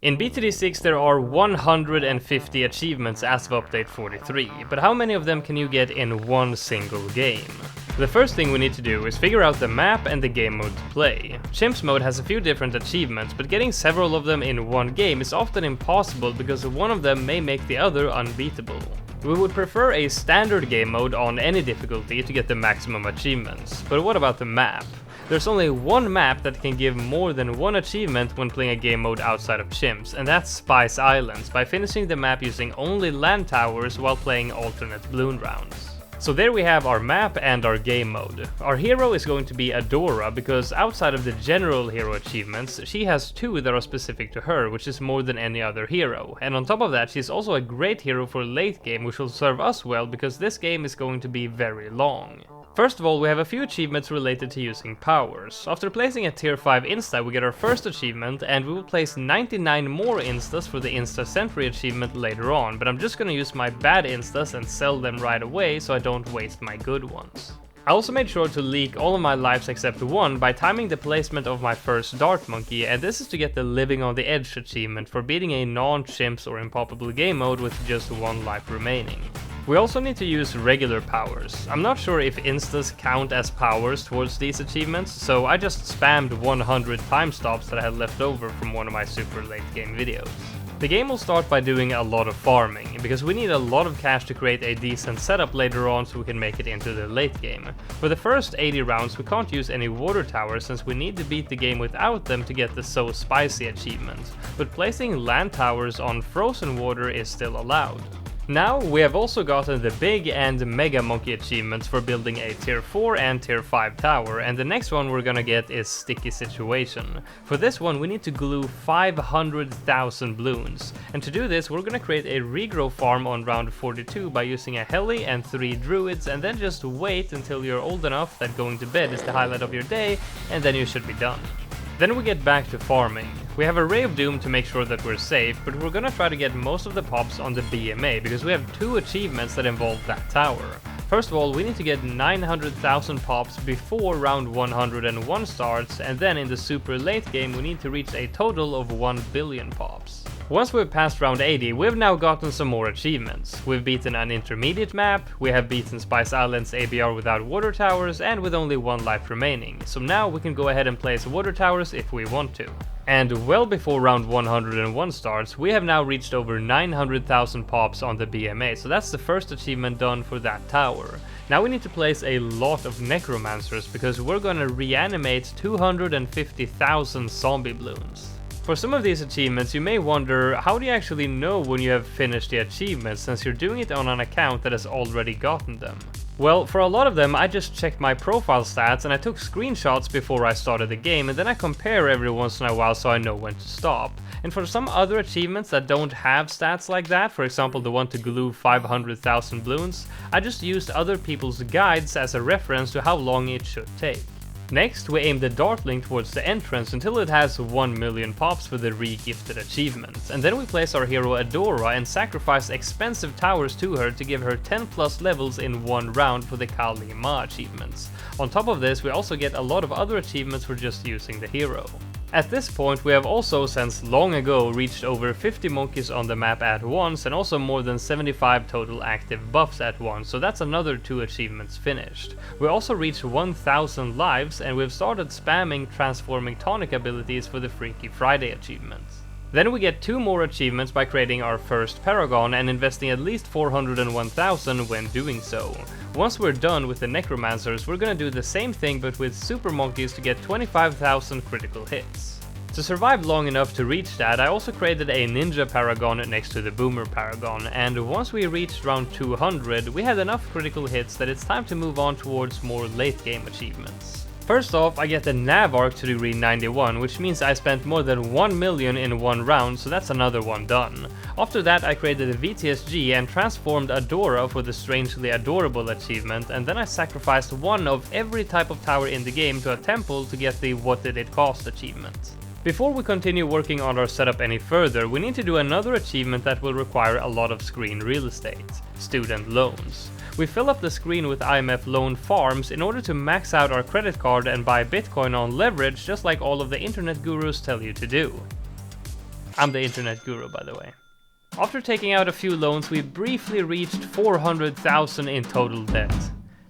In BTD6 there are 150 achievements as of update 43, but how many of them can you get in one single game? The first thing we need to do is figure out the map and the game mode to play. Chimps mode has a few different achievements, but getting several of them in one game is often impossible because one of them may make the other unbeatable. We would prefer a standard game mode on any difficulty to get the maximum achievements, but what about the map? There's only one map that can give more than one achievement when playing a game mode outside of Chimps, and that's Spice Islands, by finishing the map using only land towers while playing alternate Bloon rounds. So there we have our map and our game mode. Our hero is going to be Adora, because outside of the general hero achievements, she has two that are specific to her, which is more than any other hero. And on top of that, she's also a great hero for late game, which will serve us well because this game is going to be very long. First of all, we have a few achievements related to using powers. After placing a tier 5 insta, we get our first achievement, and we will place 99 more instas for the Insta Sentry achievement later on, but I'm just gonna use my bad instas and sell them right away so I don't waste my good ones. I also made sure to leak all of my lives except one by timing the placement of my first Dart Monkey, and this is to get the Living on the Edge achievement for beating a non-Chimps or Impossible game mode with just one life remaining. We also need to use regular powers. I'm not sure if instas count as powers towards these achievements, so I just spammed 100 time stops that I had left over from one of my super late game videos. The game will start by doing a lot of farming, because we need a lot of cash to create a decent setup later on so we can make it into the late game. For the first 80 rounds we can't use any water towers since we need to beat the game without them to get the So Spicy achievement, but placing land towers on frozen water is still allowed. Now, we have also gotten the Big and Mega Monkey achievements for building a tier 4 and tier 5 tower, and the next one we're gonna get is Sticky Situation. For this one we need to glue 500,000 Bloons, and to do this we're gonna create a regrow farm on round 42 by using a heli and 3 druids, and then just wait until you're old enough that going to bed is the highlight of your day, and then you should be done. Then we get back to farming. We have a Ray of Doom to make sure that we're safe, but we're gonna try to get most of the pops on the BMA because we have two achievements that involve that tower. First of all, we need to get 900,000 pops before round 101 starts, and then in the super late game we need to reach a total of 1 billion pops. Once we've passed round 80, we've now gotten some more achievements. We've beaten an intermediate map, we have beaten Spice Island's ABR without water towers and with only one life remaining, so now we can go ahead and place water towers if we want to. And well before round 101 starts, we have now reached over 900,000 pops on the BMA, so that's the first achievement done for that tower. Now we need to place a lot of necromancers because we're gonna reanimate 250,000 zombie Bloons. For some of these achievements you may wonder, how do you actually know when you have finished the achievement since you're doing it on an account that has already gotten them? Well, for a lot of them I just checked my profile stats and I took screenshots before I started the game, and then I compare every once in a while so I know when to stop. And for some other achievements that don't have stats like that, for example the one to glue 500,000 Bloons, I just used other people's guides as a reference to how long it should take. Next, we aim the Dartling towards the entrance until it has 1 million pops for the re-gifted achievement, and then we place our hero Adora and sacrifice expensive towers to her to give her 10 plus levels in one round for the Kali Ma achievements. On top of this, we also get a lot of other achievements for just using the hero. At this point we have also since long ago reached over 50 monkeys on the map at once, and also more than 75 total active buffs at once, so that's another 2 achievements finished. We also reached 1000 lives, and we've started spamming transforming tonic abilities for the Freaky Friday achievements. Then we get 2 more achievements by creating our first Paragon and investing at least 401,000 when doing so. Once we're done with the Necromancers, we're gonna do the same thing but with Super Monkeys to get 25,000 critical hits. To survive long enough to reach that, I also created a Ninja Paragon next to the Boomer Paragon, and once we reached round 200, we had enough critical hits that it's time to move on towards more late game achievements. First off, I get the Nav Arc to degree 91, which means I spent more than 1 million in one round, so that's another one done. After that I created a VTSG and transformed Adora for the Strangely Adorable achievement, and then I sacrificed one of every type of tower in the game to a temple to get the What Did It Cost achievement. Before we continue working on our setup any further, we need to do another achievement that will require a lot of screen real estate: student loans. We fill up the screen with IMF loan farms in order to max out our credit card and buy Bitcoin on leverage, just like all of the internet gurus tell you to do. I'm the internet guru, by the way. After taking out a few loans, we briefly reached 400,000 in total debt.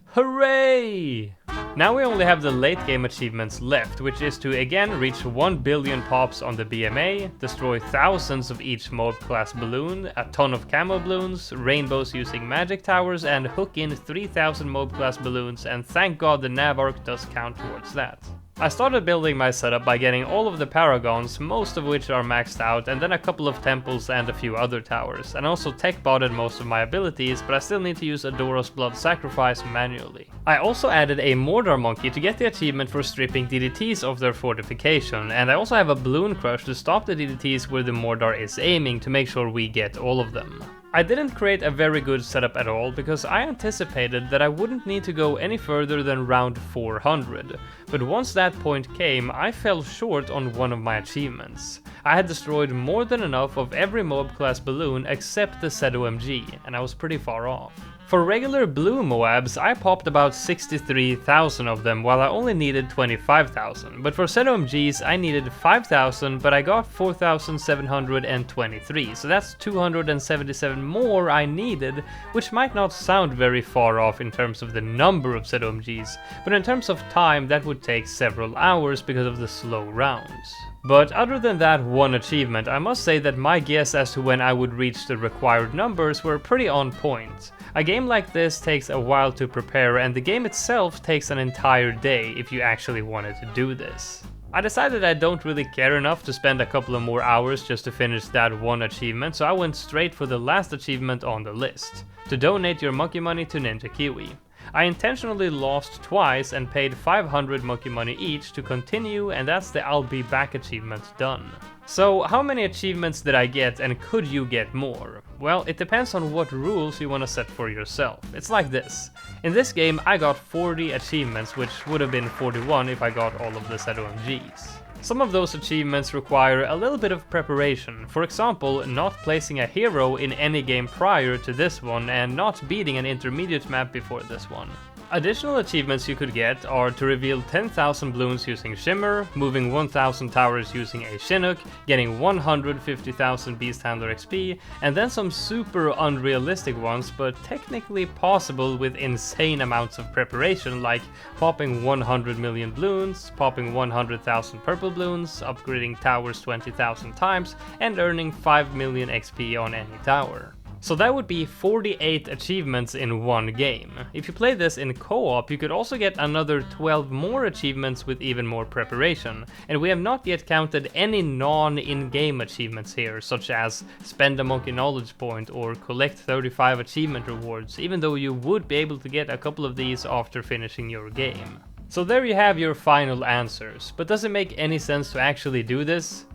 Hooray! Now we only have the late game achievements left, which is to again reach 1 billion pops on the BMA, destroy thousands of each mob class balloon, a ton of camo balloons, rainbows using magic towers, and hook in 3000 mob class balloons, and thank god the nav arc does count towards that. I started building my setup by getting all of the paragons, most of which are maxed out, and then a couple of temples and a few other towers, and also tech botted most of my abilities, but I still need to use Adora's Blood Sacrifice manually. I also added a Mordor Monkey to get the achievement for stripping DDTs of their fortification, and I also have a Bloon Crush to stop the DDTs where the Mordor is aiming to make sure we get all of them. I didn't create a very good setup at all because I anticipated that I wouldn't need to go any further than round 400, but once that point came, I fell short on one of my achievements. I had destroyed more than enough of every mob class balloon except the ZOMG, and I was pretty far off. For regular blue Moabs, I popped about 63,000 of them while I only needed 25,000, but for ZOMGs I needed 5,000 but I got 4,723, so that's 277 more I needed, which might not sound very far off in terms of the number of ZOMGs, but in terms of time that would take several hours because of the slow rounds. But other than that one achievement, I must say that my guess as to when I would reach the required numbers were pretty on point. A game like this takes a while to prepare, and the game itself takes an entire day if you actually wanted to do this. I decided I don't really care enough to spend a couple of more hours just to finish that one achievement, so I went straight for the last achievement on the list, to donate your monkey money to Ninja Kiwi. I intentionally lost twice and paid 500 monkey money each to continue, and that's the I'll be back achievement done. So how many achievements did I get, and could you get more? Well, it depends on what rules you want to set for yourself. It's like this. In this game I got 40 achievements, which would have been 41 if I got all of the ZOMGs. Some of those achievements require a little bit of preparation, for example, not placing a hero in any game prior to this one and not beating an intermediate map before this one. Additional achievements you could get are to reveal 10,000 Bloons using Shimmer, moving 1,000 towers using a Chinook, getting 150,000 Beast Handler XP, and then some super unrealistic ones but technically possible with insane amounts of preparation, like popping 100 million Bloons, popping 100,000 purple Bloons, upgrading towers 20,000 times, and earning 5 million XP on any tower. So that would be 48 achievements in one game. If you play this in co-op, you could also get another 12 more achievements with even more preparation, and we have not yet counted any non-in-game achievements here, such as spend a monkey knowledge point or collect 35 achievement rewards, even though you would be able to get a couple of these after finishing your game. So there you have your final answers, but does it make any sense to actually do this?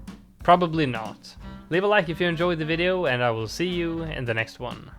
Probably not. Leave a like if you enjoyed the video, and I will see you in the next one.